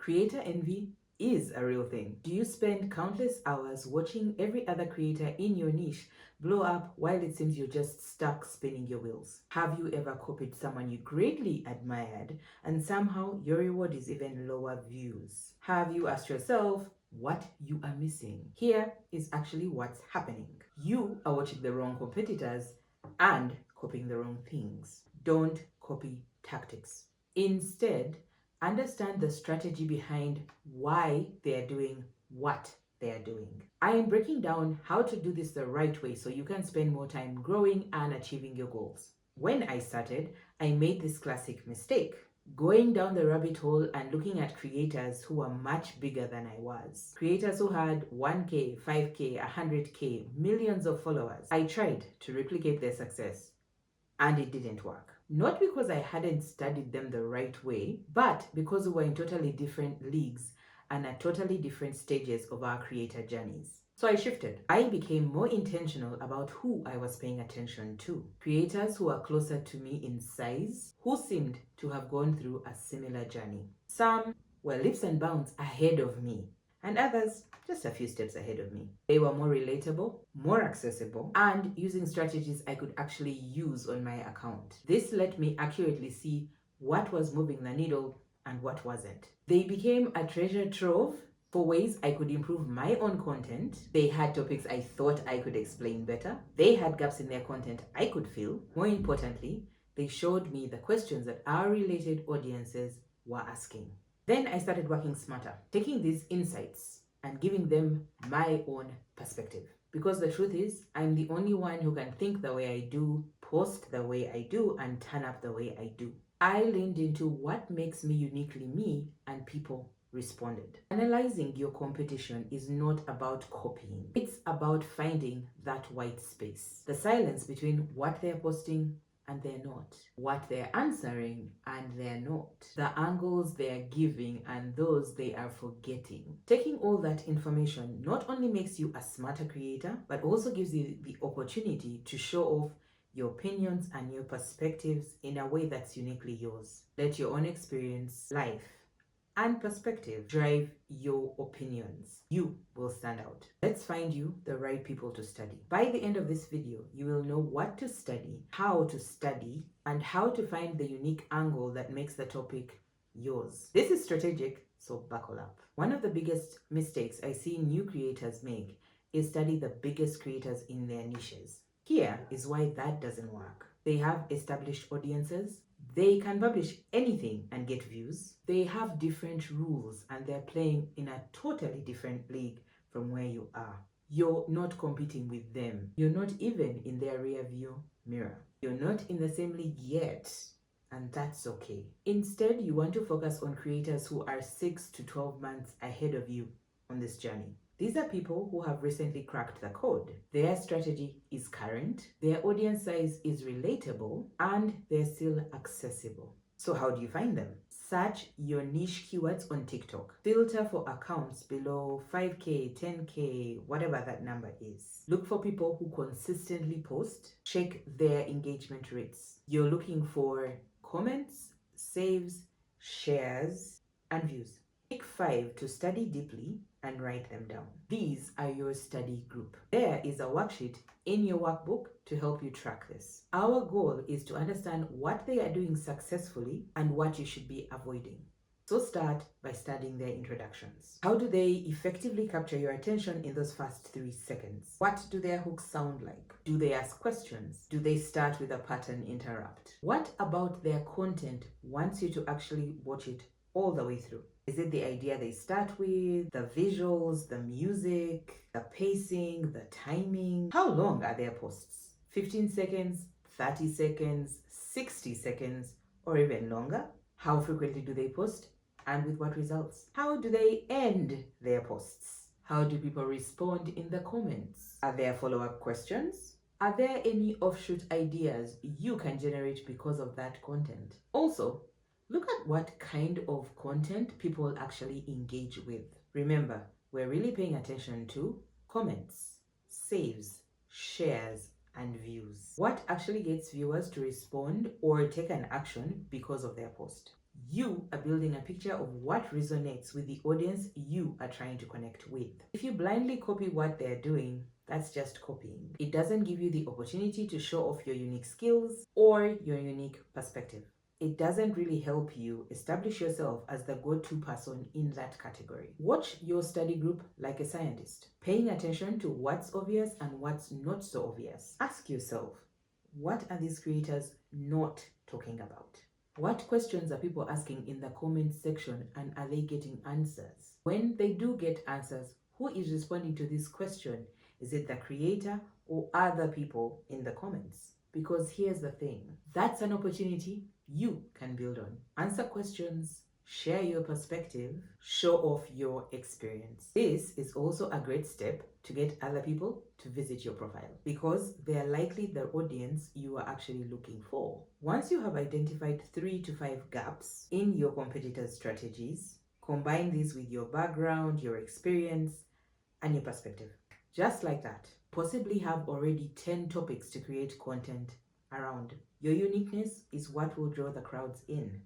Creator envy is a real thing. Do you spend countless hours watching every other creator in your niche blow up while it seems you're just stuck spinning your wheels? Have you ever copied someone you greatly admired and somehow your reward is even lower views? Have you asked yourself what you are missing? Here is actually what's happening. You are watching the wrong competitors and copying the wrong things. Don't copy tactics. Instead, understand the strategy behind why they are doing what they are doing. I am breaking down how to do this the right way so you can spend more time growing and achieving your goals. When I started, I made this classic mistake, going down the rabbit hole and looking at creators who were much bigger than I was. Creators who had 1K, 5K, 100K, millions of followers. I tried to replicate their success and it didn't work. Not because I hadn't studied them the right way, but because we were in totally different leagues and at totally different stages of our creator journeys. So I shifted. I became more intentional about who I was paying attention to. Creators who are closer to me in size, who seemed to have gone through a similar journey. Some were leaps and bounds ahead of me, and others just a few steps ahead of me. They were more relatable, more accessible, and using strategies I could actually use on my account. This let me accurately see what was moving the needle and what wasn't. They became a treasure trove for ways I could improve my own content. They had topics I thought I could explain better. They had gaps in their content I could fill. More importantly, they showed me the questions that our related audiences were asking. Then I started working smarter, taking these insights and giving them my own perspective. Because the truth is, I'm the only one who can think the way I do, post the way I do, and turn up the way I do. I leaned into what makes me uniquely me, and people responded. Analyzing your competition is not about copying. It's about finding that white space. The silence between what they're posting and they're not, what they're answering and they're not, the angles they're giving and those they are forgetting. Taking all that information not only makes you a smarter creator, but also gives you the opportunity to show off your opinions and your perspectives in a way that's uniquely yours. Let your own experience, life, and perspective drive your opinions. You will stand out. Let's find you the right people to study. By the end of this video, you will know what to study, and how to find the unique angle that makes the topic yours. This is strategic, so buckle up. One of the biggest mistakes I see new creators make is study the biggest creators in their niches. Here is why that doesn't work. They have established audiences. They can publish anything and get views. They have different rules and they're playing in a totally different league from where you are. You're not competing with them. You're not even in their rear view mirror. You're not in the same league yet, and that's okay. Instead, you want to focus on creators who are 6 to 12 months ahead of you on this journey. These are people who have recently cracked the code. Their strategy is current, their audience size is relatable, and they're still accessible. So how do you find them? Search your niche keywords on TikTok. Filter for accounts below 5K, 10K, whatever that number is. Look for people who consistently post. Check their engagement rates. You're looking for comments, saves, shares, and views. Pick 5 to study deeply and write them down. These are your study group. There is a worksheet in your workbook to help you track this. Our goal is to understand what they are doing successfully and what you should be avoiding. So start by studying their introductions. How do they effectively capture your attention in those first 3 seconds? What do their hooks sound like? Do they ask questions? Do they start with a pattern interrupt? What about their content wants you to actually watch it all the way through? Is it the idea they start with, the visuals, the music, the pacing, the timing? How long are their posts? 15 seconds, 30 seconds, 60 seconds, or even longer? How frequently do they post? And with what results? How do they end their posts? How do people respond in the comments? Are there follow-up questions? Are there any offshoot ideas you can generate because of that content? Also, look at what kind of content people actually engage with. Remember, we're really paying attention to comments, saves, shares, and views. What actually gets viewers to respond or take an action because of their post? You are building a picture of what resonates with the audience you are trying to connect with. If you blindly copy what they're doing, that's just copying. It doesn't give you the opportunity to show off your unique skills or your unique perspective. It doesn't really help you establish yourself as the go-to person in that category. Watch your study group like a scientist, paying attention to what's obvious and what's not so obvious. Ask yourself, what are these creators not talking about? What questions are people asking in the comments section, and are they getting answers? When they do get answers, who is responding to this question? Is it the creator or other people in the comments? Because here's the thing, that's an opportunity you can build on. Answer questions, share your perspective, show off your experience. This is also a great step to get other people to visit your profile because they are likely the audience you are actually looking for. Once you have identified 3 to 5 gaps in your competitors' strategies, combine these with your background, your experience, and your perspective. Just like that, possibly have already 10 topics to create content around. Your uniqueness is what will draw the crowds in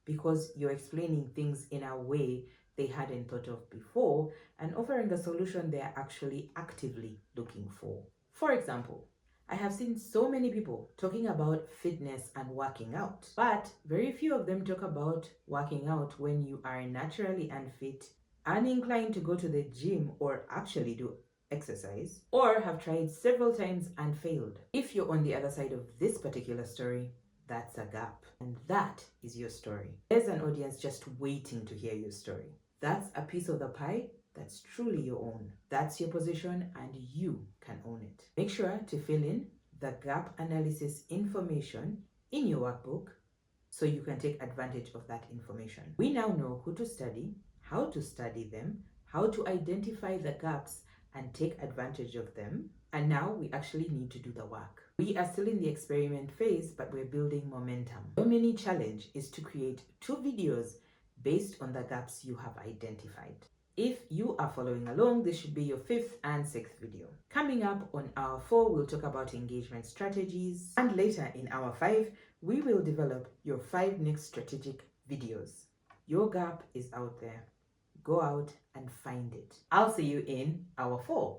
because you're explaining things in a way they hadn't thought of before and offering a solution they are actually actively looking for. For example, I have seen so many people talking about fitness and working out, but very few of them talk about working out when you are naturally unfit, uninclined to go to the gym or actually do exercise, or have tried several times and failed. If you're on the other side of this particular story, that's a gap. And that is your story. There's an audience just waiting to hear your story. That's a piece of the pie that's truly your own. That's your position and you can own it. Make sure to fill in the gap analysis information in your workbook so you can take advantage of that information. We now know who to study, how to study them, how to identify the gaps and take advantage of them. And now we actually need to do the work. We are still in the experiment phase, but we're building momentum. Your mini challenge is to create 2 videos based on the gaps you have identified. If you are following along, this should be your 5th and 6th video. Coming up on hour 4, we'll talk about engagement strategies. And later in hour 5, we will develop your 5 next strategic videos. Your gap is out there. Go out and find it. I'll see you in hour 4.